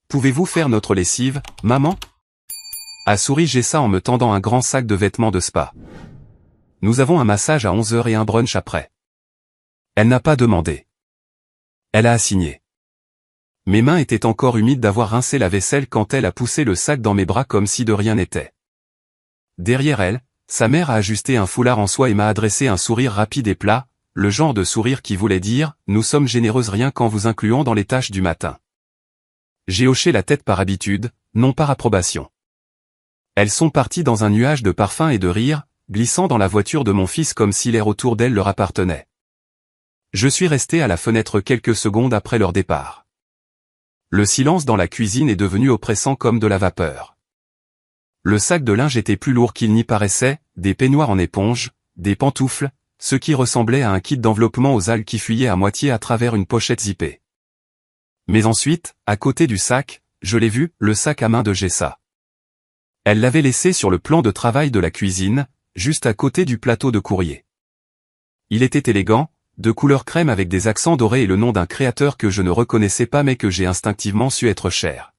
Pouvez-vous faire notre lessive, maman? A souri Jessa en me tendant un grand sac de vêtements de spa. Nous avons un massage à 11 h et un brunch après. Elle n'a pas demandé. Elle a assigné. Mes mains étaient encore humides d'avoir rincé la vaisselle quand elle a poussé le sac dans mes bras comme si de rien n'était. Derrière elle, sa mère a ajusté un foulard en soie et m'a adressé un sourire rapide et plat, le genre de sourire qui voulait dire « Nous sommes généreuses rien qu'en vous incluant dans les tâches du matin ». J'ai hoché la tête par habitude, non par approbation. Elles sont parties dans un nuage de parfums et de rires, glissant dans la voiture de mon fils comme si l'air autour d'elles leur appartenait. Je suis resté à la fenêtre quelques secondes après leur départ. Le silence dans la cuisine est devenu oppressant comme de la vapeur. Le sac de linge était plus lourd qu'il n'y paraissait, des peignoirs en éponge, des pantoufles, ce qui ressemblait à un kit d'enveloppement aux algues qui fuyait à moitié à travers une pochette zippée. Mais ensuite, à côté du sac, je l'ai vu, le sac à main de Jessa. Elle l'avait laissé sur le plan de travail de la cuisine, juste à côté du plateau de courrier. Il était élégant, de couleur crème avec des accents dorés et le nom d'un créateur que je ne reconnaissais pas mais que j'ai instinctivement su être cher.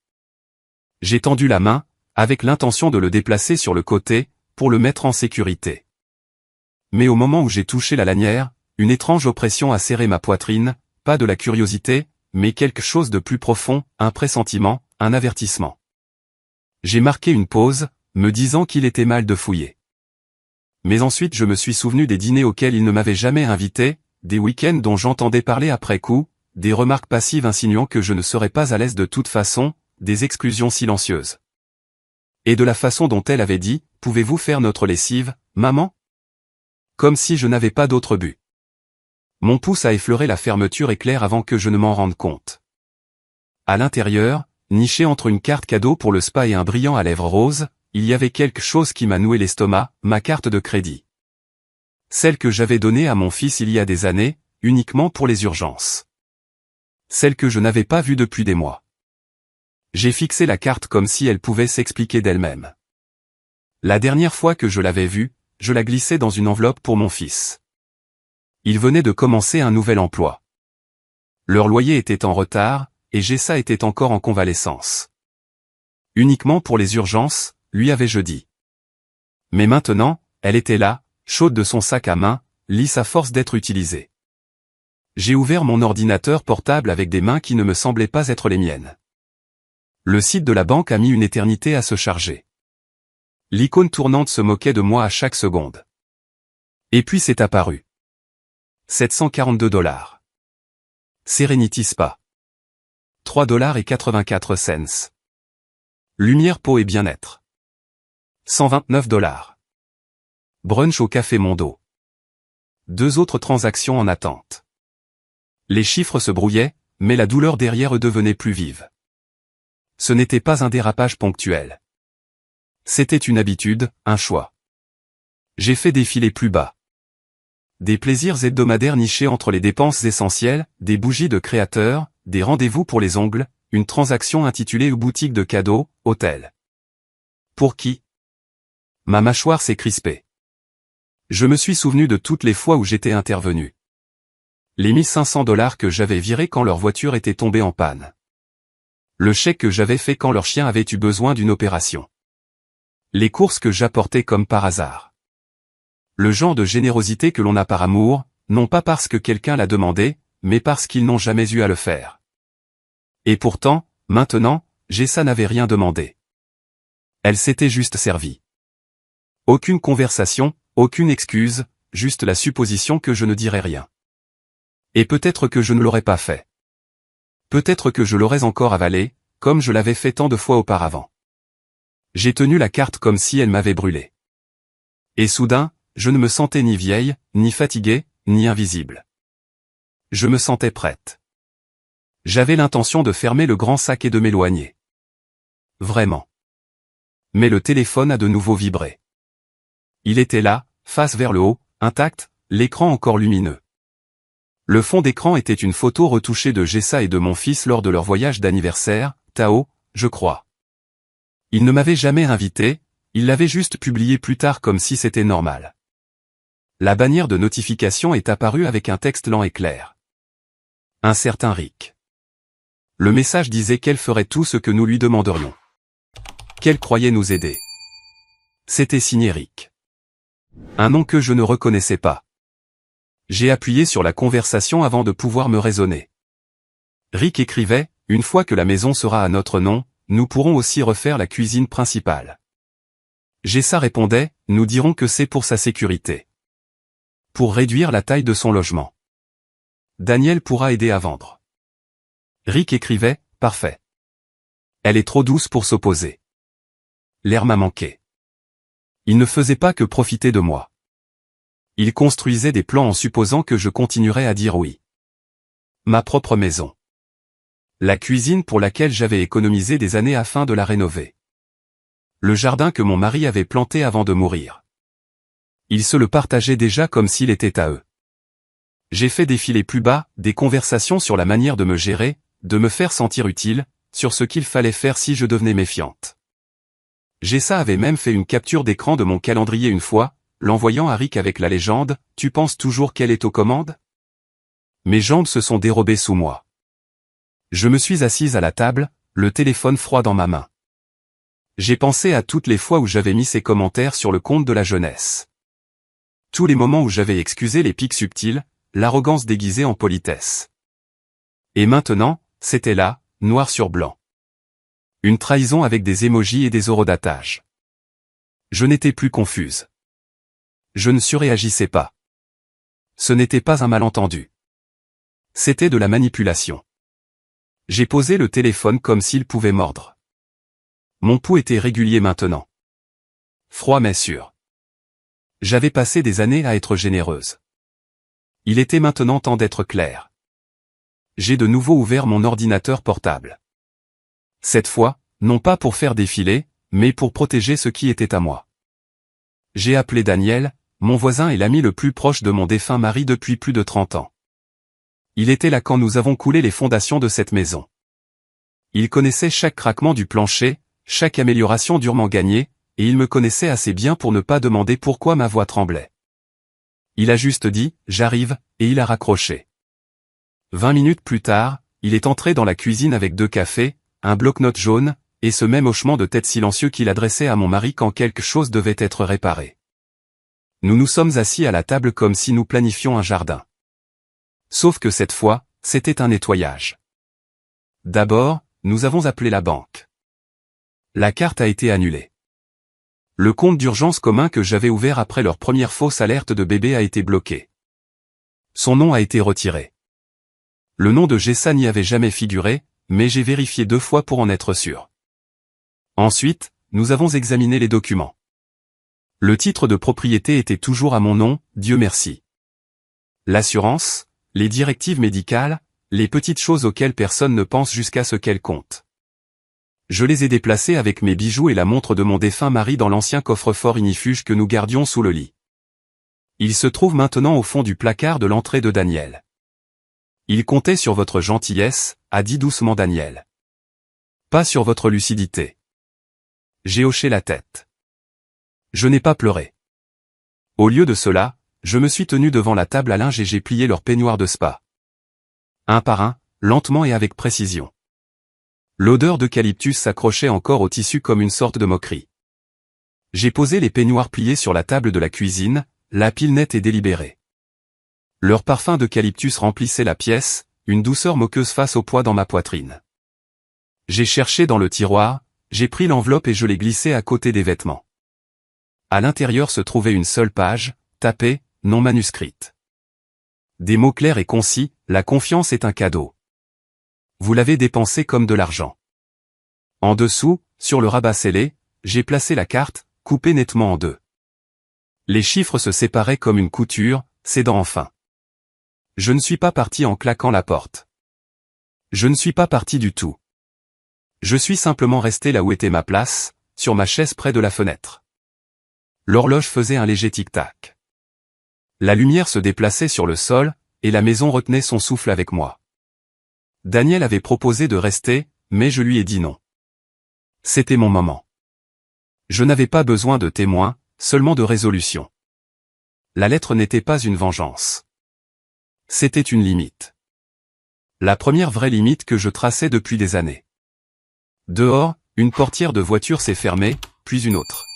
J'ai tendu la main, avec l'intention de le déplacer sur le côté, pour le mettre en sécurité. Mais au moment où j'ai touché la lanière, une étrange oppression a serré ma poitrine, pas de la curiosité, mais quelque chose de plus profond, un pressentiment, un avertissement. J'ai marqué une pause, me disant qu'il était mal de fouiller. Mais ensuite je me suis souvenu des dîners auxquels il ne m'avait jamais invité, des week-ends dont j'entendais parler après coup, des remarques passives insinuant que je ne serais pas à l'aise de toute façon, des exclusions silencieuses. Et de la façon dont elle avait dit, « Pouvez-vous faire notre lessive, maman ?» Comme si je n'avais pas d'autre but. Mon pouce a effleuré la fermeture éclair avant que je ne m'en rende compte. À l'intérieur, niché entre une carte cadeau pour le spa et un brillant à lèvres rose, il y avait quelque chose qui m'a noué l'estomac, ma carte de crédit. Celle que j'avais donnée à mon fils il y a des années, uniquement pour les urgences. Celle que je n'avais pas vue depuis des mois. J'ai fixé la carte comme si elle pouvait s'expliquer d'elle-même. La dernière fois que je l'avais vue, je la glissais dans une enveloppe pour mon fils. Il venait de commencer un nouvel emploi. Leur loyer était en retard, et Jessa était encore en convalescence. Uniquement pour les urgences, lui avais-je dit. Mais maintenant, elle était là, chaude de son sac à main, lisse à force d'être utilisée. J'ai ouvert mon ordinateur portable avec des mains qui ne me semblaient pas être les miennes. Le site de la banque a mis une éternité à se charger. L'icône tournante se moquait de moi à chaque seconde. Et puis c'est apparu. 742 $. Serenity Spa. 3,84 $. Lumière, peau et bien-être. 129 $. Brunch au Café Mondo. 2 autres transactions en attente. Les chiffres se brouillaient, mais la douleur derrière eux devenait plus vive. Ce n'était pas un dérapage ponctuel. C'était une habitude, un choix. J'ai fait défiler plus bas. Des plaisirs hebdomadaires nichés entre les dépenses essentielles, des bougies de créateurs, des rendez-vous pour les ongles, une transaction intitulée boutique de cadeaux, hôtel. Pour qui? Ma mâchoire s'est crispée. Je me suis souvenu de toutes les fois où j'étais intervenu. Les 1500 $ que j'avais virés quand leur voiture était tombée en panne. Le chèque que j'avais fait quand leur chien avait eu besoin d'une opération. Les courses que j'apportais comme par hasard. Le genre de générosité que l'on a par amour, non pas parce que quelqu'un l'a demandé, mais parce qu'ils n'ont jamais eu à le faire. Et pourtant, maintenant, Jessa n'avait rien demandé. Elle s'était juste servie. Aucune conversation, aucune excuse, juste la supposition que je ne dirais rien. Et peut-être que je ne l'aurais pas fait. Peut-être que je l'aurais encore avalé, comme je l'avais fait tant de fois auparavant. J'ai tenu la carte comme si elle m'avait brûlé. Et soudain, je ne me sentais ni vieille, ni fatiguée, ni invisible. Je me sentais prête. J'avais l'intention de fermer le grand sac et de m'éloigner. Vraiment. Mais le téléphone a de nouveau vibré. Il était là, face vers le haut, intact, l'écran encore lumineux. Le fond d'écran était une photo retouchée de Jessa et de mon fils lors de leur voyage d'anniversaire, Tao, je crois. Il ne m'avait jamais invité, il l'avait juste publié plus tard comme si c'était normal. La bannière de notification est apparue avec un texte lent et clair. Un certain Rick. Le message disait qu'elle ferait tout ce que nous lui demanderions. Qu'elle croyait nous aider. C'était signé Rick. Un nom que je ne reconnaissais pas. J'ai appuyé sur la conversation avant de pouvoir me raisonner. Rick écrivait, « Une fois que la maison sera à notre nom, nous pourrons aussi refaire la cuisine principale. » Jessa répondait, « Nous dirons que c'est pour sa sécurité. Pour réduire la taille de son logement. Daniel pourra aider à vendre. » Rick écrivait, « Parfait. Elle est trop douce pour s'opposer. » L'air m'a manqué. Il ne faisait pas que profiter de moi. Il construisait des plans en supposant que je continuerais à dire oui. Ma propre maison. La cuisine pour laquelle j'avais économisé des années afin de la rénover. Le jardin que mon mari avait planté avant de mourir. Ils se le partageaient déjà comme s'il était à eux. J'ai fait défiler plus bas des conversations sur la manière de me gérer, de me faire sentir utile, sur ce qu'il fallait faire si je devenais méfiante. Jessa avait même fait une capture d'écran de mon calendrier une fois, l'envoyant à Rick avec la légende, « Tu penses toujours qu'elle est aux commandes ?» Mes jambes se sont dérobées sous moi. Je me suis assise à la table, le téléphone froid dans ma main. J'ai pensé à toutes les fois où j'avais mis ces commentaires sur le compte de la jeunesse. Tous les moments où j'avais excusé les pics subtils, l'arrogance déguisée en politesse. Et maintenant, c'était là, noir sur blanc. Une trahison avec des émojis et des horodatages. Je n'étais plus confuse. Je ne surréagissais pas. Ce n'était pas un malentendu. C'était de la manipulation. J'ai posé le téléphone comme s'il pouvait mordre. Mon pouls était régulier maintenant. Froid mais sûr. J'avais passé des années à être généreuse. Il était maintenant temps d'être clair. J'ai de nouveau ouvert mon ordinateur portable. Cette fois, non pas pour faire défiler, mais pour protéger ce qui était à moi. J'ai appelé Daniel, mon voisin et l'ami le plus proche de mon défunt mari depuis plus de 30 ans. Il était là quand nous avons coulé les fondations de cette maison. Il connaissait chaque craquement du plancher, chaque amélioration durement gagnée, et il me connaissait assez bien pour ne pas demander pourquoi ma voix tremblait. Il a juste dit, « J'arrive », et il a raccroché. 20 minutes plus tard, il est entré dans la cuisine avec 2 cafés, un bloc-notes jaune, et ce même hochement de tête silencieux qu'il adressait à mon mari quand quelque chose devait être réparé. Nous nous sommes assis à la table comme si nous planifions un jardin. Sauf que cette fois, c'était un nettoyage. D'abord, nous avons appelé la banque. La carte a été annulée. Le compte d'urgence commun que j'avais ouvert après leur première fausse alerte de bébé a été bloqué. Son nom a été retiré. Le nom de Jessa n'y avait jamais figuré, mais j'ai vérifié 2 fois pour en être sûr. Ensuite, nous avons examiné les documents. Le titre de propriété était toujours à mon nom, Dieu merci. L'assurance, les directives médicales, les petites choses auxquelles personne ne pense jusqu'à ce qu'elles comptent. Je les ai déplacés avec mes bijoux et la montre de mon défunt mari dans l'ancien coffre-fort ignifuge que nous gardions sous le lit. Il se trouve maintenant au fond du placard de l'entrée de Daniel. Il comptait sur votre gentillesse, a dit doucement Daniel. Pas sur votre lucidité. J'ai hoché la tête. Je n'ai pas pleuré. Au lieu de cela, je me suis tenu devant la table à linge et j'ai plié leurs peignoirs de spa. Un par un, lentement et avec précision. L'odeur d'eucalyptus s'accrochait encore au tissu comme une sorte de moquerie. J'ai posé les peignoirs pliés sur la table de la cuisine, la pile nette et délibérée. Leur parfum d'eucalyptus remplissait la pièce, une douceur moqueuse face au poids dans ma poitrine. J'ai cherché dans le tiroir, j'ai pris l'enveloppe et je l'ai glissée à côté des vêtements. À l'intérieur se trouvait une seule page, tapée, non manuscrite. Des mots clairs et concis, la confiance est un cadeau. Vous l'avez dépensé comme de l'argent. En dessous, sur le rabat scellé, j'ai placé la carte, coupée nettement en 2. Les chiffres se séparaient comme une couture, cédant enfin. Je ne suis pas parti en claquant la porte. Je ne suis pas parti du tout. Je suis simplement resté là où était ma place, sur ma chaise près de la fenêtre. L'horloge faisait un léger tic-tac. La lumière se déplaçait sur le sol, et la maison retenait son souffle avec moi. Daniel avait proposé de rester, mais je lui ai dit non. C'était mon moment. Je n'avais pas besoin de témoins, seulement de résolution. La lettre n'était pas une vengeance. C'était une limite. La première vraie limite que je traçais depuis des années. Dehors, une portière de voiture s'est fermée, puis une autre.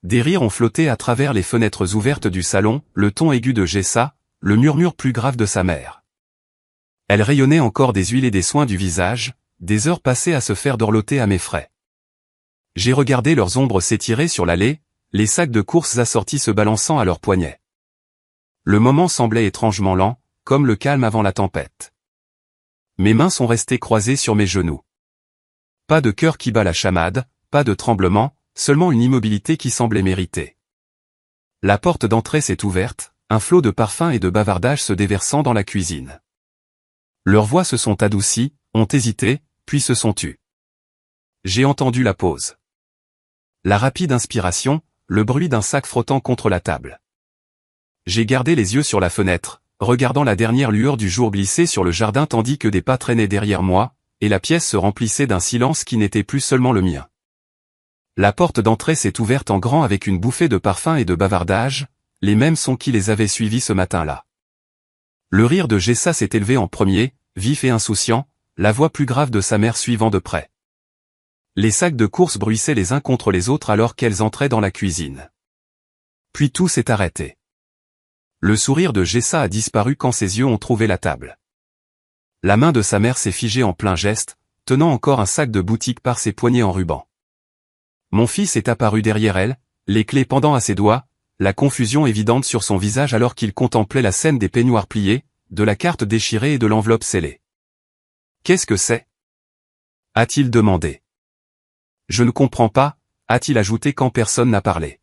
Des rires ont flotté à travers les fenêtres ouvertes du salon, le ton aigu de Jessa, le murmure plus grave de sa mère. Elle rayonnait encore des huiles et des soins du visage, des heures passées à se faire dorloter à mes frais. J'ai regardé leurs ombres s'étirer sur l'allée, les sacs de courses assortis se balançant à leurs poignets. Le moment semblait étrangement lent, comme le calme avant la tempête. Mes mains sont restées croisées sur mes genoux. Pas de cœur qui bat la chamade, pas de tremblement, seulement une immobilité qui semblait méritée. La porte d'entrée s'est ouverte, un flot de parfums et de bavardage se déversant dans la cuisine. Leurs voix se sont adoucies, ont hésité, puis se sont tues. J'ai entendu la pause. La rapide inspiration, le bruit d'un sac frottant contre la table. J'ai gardé les yeux sur la fenêtre, regardant la dernière lueur du jour glisser sur le jardin tandis que des pas traînaient derrière moi, et la pièce se remplissait d'un silence qui n'était plus seulement le mien. La porte d'entrée s'est ouverte en grand avec une bouffée de parfum et de bavardage, les mêmes sons qui les avaient suivis ce matin-là. Le rire de Jessa s'est élevé en premier, vif et insouciant, la voix plus grave de sa mère suivant de près. Les sacs de courses bruissaient les uns contre les autres alors qu'elles entraient dans la cuisine. Puis tout s'est arrêté. Le sourire de Jessa a disparu quand ses yeux ont trouvé la table. La main de sa mère s'est figée en plein geste, tenant encore un sac de boutique par ses poignets en ruban. Mon fils est apparu derrière elle, les clés pendant à ses doigts, la confusion évidente sur son visage alors qu'il contemplait la scène des peignoirs pliés, de la carte déchirée et de l'enveloppe scellée. « Qu'est-ce que c'est » a-t-il demandé. « Je ne comprends pas » a-t-il ajouté quand personne n'a parlé.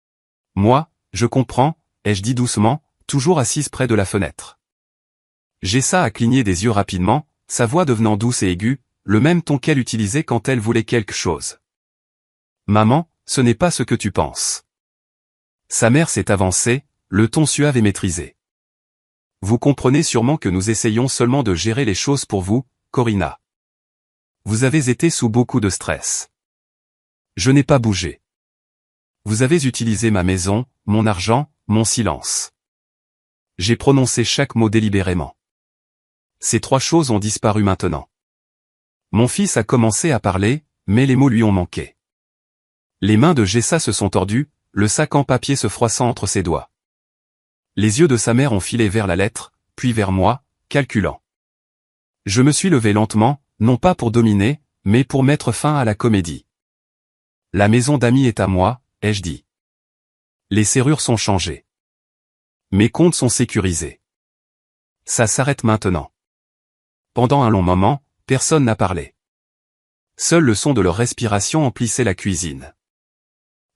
« Moi, je comprends » ai-je dit doucement, toujours assise près de la fenêtre. Jessa a cligné des yeux rapidement, sa voix devenant douce et aiguë, le même ton qu'elle utilisait quand elle voulait quelque chose. « Maman, ce n'est pas ce que tu penses. » Sa mère s'est avancée, le ton suave et maîtrisé. « Vous comprenez sûrement que nous essayons seulement de gérer les choses pour vous, Corinna. Vous avez été sous beaucoup de stress. Je n'ai pas bougé. Vous avez utilisé ma maison, mon argent, mon silence. J'ai prononcé chaque mot délibérément. Ces trois choses ont disparu maintenant. Mon fils a commencé à parler, mais les mots lui ont manqué. Les mains de Jessa se sont tordues, le sac en papier se froissant entre ses doigts. Les yeux de sa mère ont filé vers la lettre, puis vers moi, calculant. Je me suis levé lentement, non pas pour dominer, mais pour mettre fin à la comédie. La maison d'amis est à moi, ai-je dit. Les serrures sont changées. Mes comptes sont sécurisés. Ça s'arrête maintenant. Pendant un long moment, personne n'a parlé. Seul le son de leur respiration emplissait la cuisine.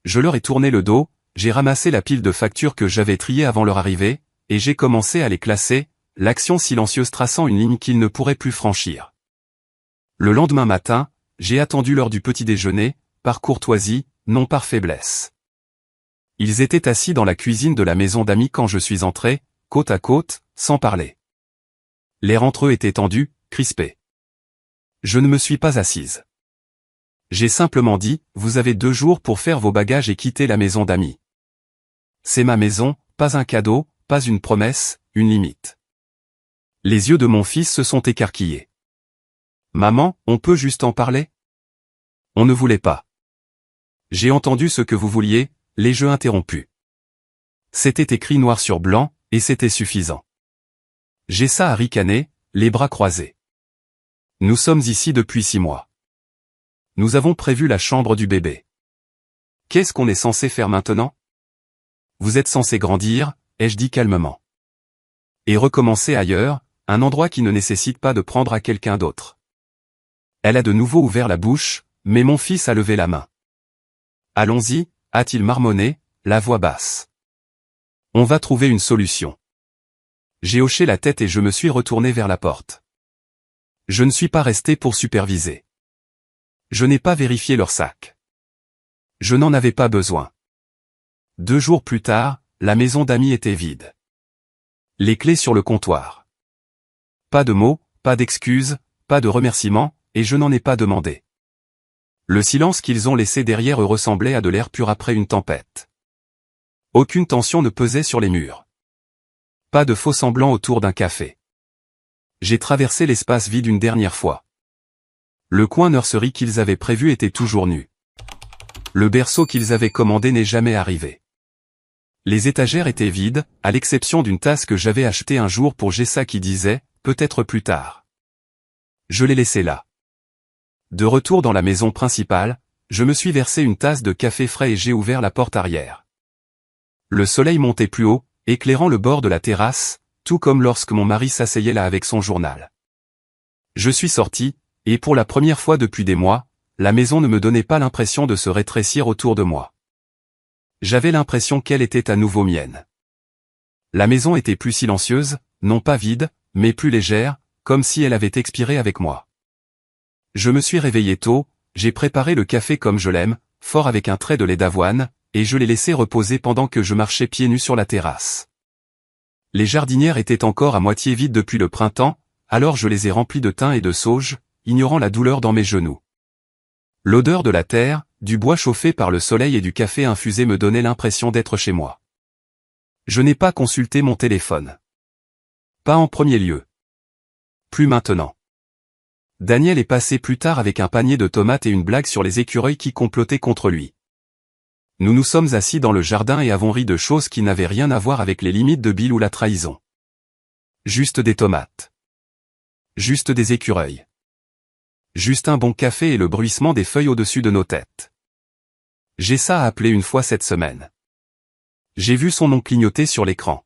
Je leur ai tourné le dos, j'ai ramassé la pile de factures que j'avais triées avant leur arrivée, et j'ai commencé à les classer, l'action silencieuse traçant une ligne qu'ils ne pourraient plus franchir. Le lendemain matin, j'ai attendu l'heure du petit déjeuner, par courtoisie, non par faiblesse. Ils étaient assis dans la cuisine de la maison d'amis quand je suis entré, côte à côte, sans parler. L'air entre eux était tendu, crispé. Je ne me suis pas assise. J'ai simplement dit, vous avez 2 jours pour faire vos bagages et quitter la maison d'amis. C'est ma maison, pas un cadeau, pas une promesse, une limite. Les yeux de mon fils se sont écarquillés. Maman, on peut juste en parler? On ne voulait pas. J'ai entendu ce que vous vouliez, les jeux interrompus. C'était écrit noir sur blanc, et c'était suffisant. Jessa a ricané, les bras croisés. Nous sommes ici depuis 6 mois. Nous avons prévu la chambre du bébé. Qu'est-ce qu'on est censé faire maintenant? Vous êtes censé grandir, ai-je dit calmement. Et recommencer ailleurs, un endroit qui ne nécessite pas de prendre à quelqu'un d'autre. Elle a de nouveau ouvert la bouche, mais mon fils a levé la main. Allons-y, a-t-il marmonné, la voix basse. On va trouver une solution. J'ai hoché la tête et je me suis retourné vers la porte. Je ne suis pas resté pour superviser. Je n'ai pas vérifié leur sac. Je n'en avais pas besoin. 2 jours plus tard, la maison d'amis était vide. Les clés sur le comptoir. Pas de mots, pas d'excuses, pas de remerciements, et je n'en ai pas demandé. Le silence qu'ils ont laissé derrière eux ressemblait à de l'air pur après une tempête. Aucune tension ne pesait sur les murs. Pas de faux semblants autour d'un café. J'ai traversé l'espace vide une dernière fois. Le coin nursery qu'ils avaient prévu était toujours nu. Le berceau qu'ils avaient commandé n'est jamais arrivé. Les étagères étaient vides, à l'exception d'une tasse que j'avais achetée un jour pour Jessa qui disait « peut-être plus tard ». Je l'ai laissée là. De retour dans la maison principale, je me suis versé une tasse de café frais et j'ai ouvert la porte arrière. Le soleil montait plus haut, éclairant le bord de la terrasse, tout comme lorsque mon mari s'asseyait là avec son journal. Je suis sorti, et pour la première fois depuis des mois, la maison ne me donnait pas l'impression de se rétrécir autour de moi. J'avais l'impression qu'elle était à nouveau mienne. La maison était plus silencieuse, non pas vide, mais plus légère, comme si elle avait expiré avec moi. Je me suis réveillé tôt, j'ai préparé le café comme je l'aime, fort avec un trait de lait d'avoine, et je l'ai laissé reposer pendant que je marchais pieds nus sur la terrasse. Les jardinières étaient encore à moitié vides depuis le printemps, alors je les ai remplies de thym et de sauge, ignorant la douleur dans mes genoux. L'odeur de la terre, du bois chauffé par le soleil et du café infusé me donnait l'impression d'être chez moi. Je n'ai pas consulté mon téléphone. Pas en premier lieu. Plus maintenant. Daniel est passé plus tard avec un panier de tomates et une blague sur les écureuils qui complotaient contre lui. Nous nous sommes assis dans le jardin et avons ri de choses qui n'avaient rien à voir avec les limites de Bill ou la trahison. Juste des tomates. Juste des écureuils. Juste un bon café et le bruissement des feuilles au-dessus de nos têtes. Jessa a appelé une fois cette semaine. J'ai vu son nom clignoter sur l'écran.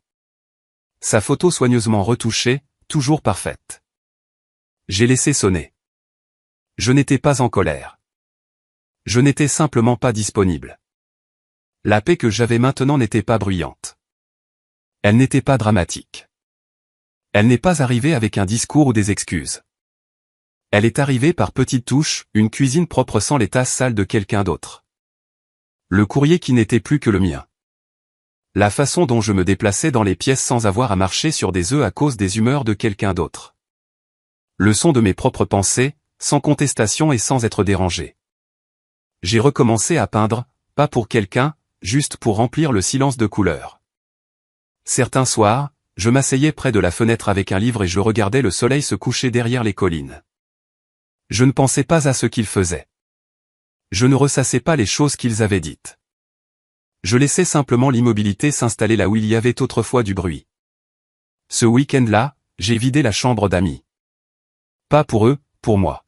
Sa photo soigneusement retouchée, toujours parfaite. J'ai laissé sonner. Je n'étais pas en colère. Je n'étais simplement pas disponible. La paix que j'avais maintenant n'était pas bruyante. Elle n'était pas dramatique. Elle n'est pas arrivée avec un discours ou des excuses. Elle est arrivée par petites touches, une cuisine propre sans les tasses sales de quelqu'un d'autre. Le courrier qui n'était plus que le mien. La façon dont je me déplaçais dans les pièces sans avoir à marcher sur des œufs à cause des humeurs de quelqu'un d'autre. Le son de mes propres pensées, sans contestation et sans être dérangé. J'ai recommencé à peindre, pas pour quelqu'un, juste pour remplir le silence de couleurs. Certains soirs, je m'asseyais près de la fenêtre avec un livre et je regardais le soleil se coucher derrière les collines. Je ne pensais pas à ce qu'ils faisaient. Je ne ressassais pas les choses qu'ils avaient dites. Je laissais simplement l'immobilité s'installer là où il y avait autrefois du bruit. Ce week-end-là, j'ai vidé la chambre d'amis. Pas pour eux, pour moi.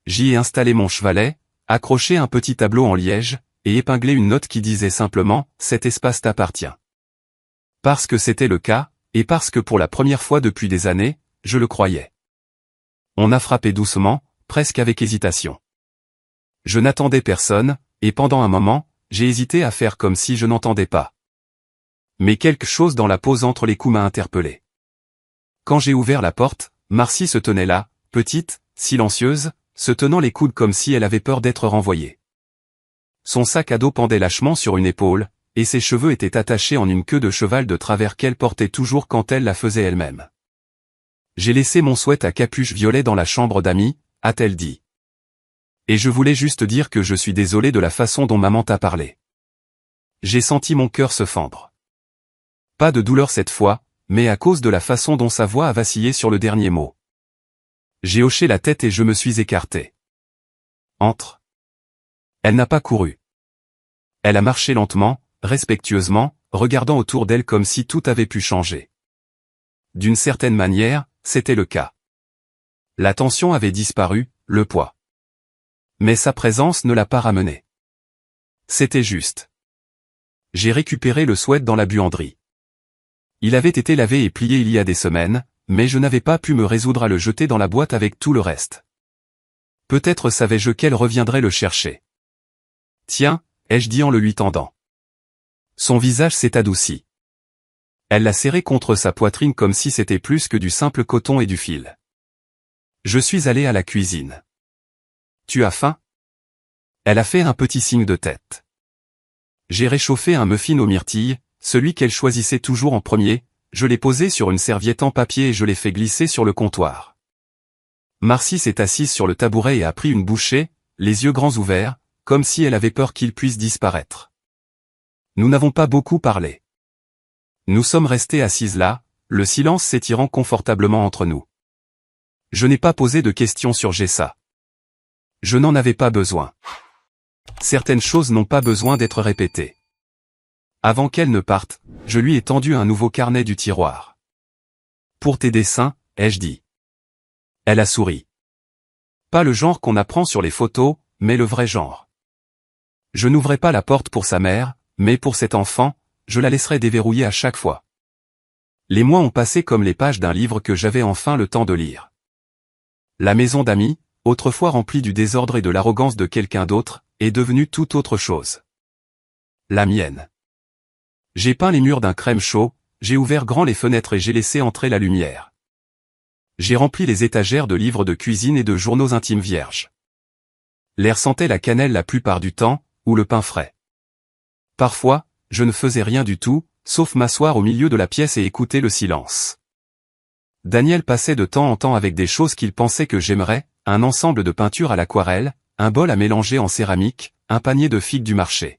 J'y ai installé mon chevalet, accroché un petit tableau en liège, et épinglé une note qui disait simplement « Cet espace t'appartient ». Parce que c'était le cas, et parce que pour la première fois depuis des années, je le croyais. On a frappé doucement, presque avec hésitation. Je n'attendais personne, et pendant un moment, j'ai hésité à faire comme si je n'entendais pas. Mais quelque chose dans la pause entre les coups m'a interpellé. Quand j'ai ouvert la porte, Marcy se tenait là, petite, silencieuse, se tenant les coudes comme si elle avait peur d'être renvoyée. Son sac à dos pendait lâchement sur une épaule, et ses cheveux étaient attachés en une queue de cheval de travers qu'elle portait toujours quand elle la faisait elle-même. J'ai laissé mon sweat à capuche violet dans la chambre d'amis, a-t-elle dit. Et je voulais juste dire que je suis désolé de la façon dont maman t'a parlé. J'ai senti mon cœur se fendre. Pas de douleur cette fois, mais à cause de la façon dont sa voix a vacillé sur le dernier mot. J'ai hoché la tête et je me suis écarté. Entre. Elle n'a pas couru. Elle a marché lentement, respectueusement, regardant autour d'elle comme si tout avait pu changer. D'une certaine manière, c'était le cas. La tension avait disparu, le poids. Mais sa présence ne l'a pas ramené. C'était juste. J'ai récupéré le sweat dans la buanderie. Il avait été lavé et plié il y a des semaines, mais je n'avais pas pu me résoudre à le jeter dans la boîte avec tout le reste. Peut-être savais-je qu'elle reviendrait le chercher. Tiens, ai-je dit en le lui tendant. Son visage s'est adouci. Elle l'a serré contre sa poitrine comme si c'était plus que du simple coton et du fil. Je suis allé à la cuisine. Tu as faim? Elle a fait un petit signe de tête. J'ai réchauffé un muffin aux myrtilles, celui qu'elle choisissait toujours en premier, je l'ai posé sur une serviette en papier et je l'ai fait glisser sur le comptoir. Marcy s'est assise sur le tabouret et a pris une bouchée, les yeux grands ouverts, comme si elle avait peur qu'il puisse disparaître. Nous n'avons pas beaucoup parlé. Nous sommes restés assises là, le silence s'étirant confortablement entre nous. Je n'ai pas posé de questions sur Jessa. Je n'en avais pas besoin. Certaines choses n'ont pas besoin d'être répétées. Avant qu'elle ne parte, je lui ai tendu un nouveau carnet du tiroir. Pour tes dessins, ai-je dit. Elle a souri. Pas le genre qu'on apprend sur les photos, mais le vrai genre. Je n'ouvrais pas la porte pour sa mère, mais pour cet enfant, je la laisserai déverrouiller à chaque fois. Les mois ont passé comme les pages d'un livre que j'avais enfin le temps de lire. La maison d'amis, autrefois remplie du désordre et de l'arrogance de quelqu'un d'autre, est devenue tout autre chose. La mienne. J'ai peint les murs d'un crème chaud, j'ai ouvert grand les fenêtres et j'ai laissé entrer la lumière. J'ai rempli les étagères de livres de cuisine et de journaux intimes vierges. L'air sentait la cannelle la plupart du temps, ou le pain frais. Parfois, je ne faisais rien du tout, sauf m'asseoir au milieu de la pièce et écouter le silence. Daniel passait de temps en temps avec des choses qu'il pensait que j'aimerais, un ensemble de peintures à l'aquarelle, un bol à mélanger en céramique, un panier de figues du marché.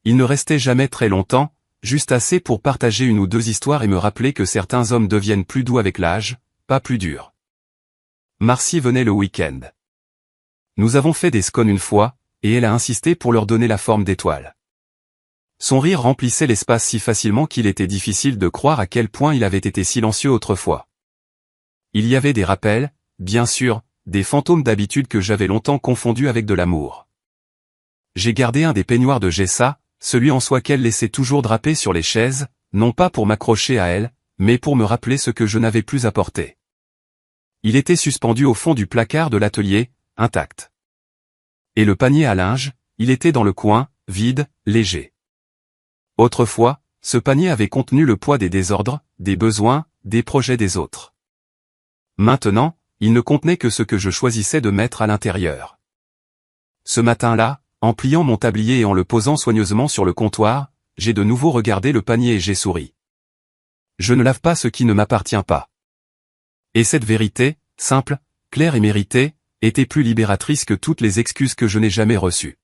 Il ne restait jamais très longtemps, juste assez pour partager une ou deux histoires et me rappeler que certains hommes deviennent plus doux avec l'âge, pas plus durs. Marcy venait le week-end. Nous avons fait des scones une fois, et elle a insisté pour leur donner la forme d'étoile. Son rire remplissait l'espace si facilement qu'il était difficile de croire à quel point il avait été silencieux autrefois. Il y avait des rappels, bien sûr, des fantômes d'habitude que j'avais longtemps confondus avec de l'amour. J'ai gardé un des peignoirs de Jessa, celui en soie qu'elle laissait toujours draper sur les chaises, non pas pour m'accrocher à elle, mais pour me rappeler ce que je n'avais plus à porter. Il était suspendu au fond du placard de l'atelier, intact. Et le panier à linge, il était dans le coin, vide, léger. Autrefois, ce panier avait contenu le poids des désordres, des besoins, des projets des autres. Maintenant, il ne contenait que ce que je choisissais de mettre à l'intérieur. Ce matin-là, en pliant mon tablier et en le posant soigneusement sur le comptoir, j'ai de nouveau regardé le panier et j'ai souri. Je ne lave pas ce qui ne m'appartient pas. Et cette vérité, simple, claire et méritée, était plus libératrice que toutes les excuses que je n'ai jamais reçues.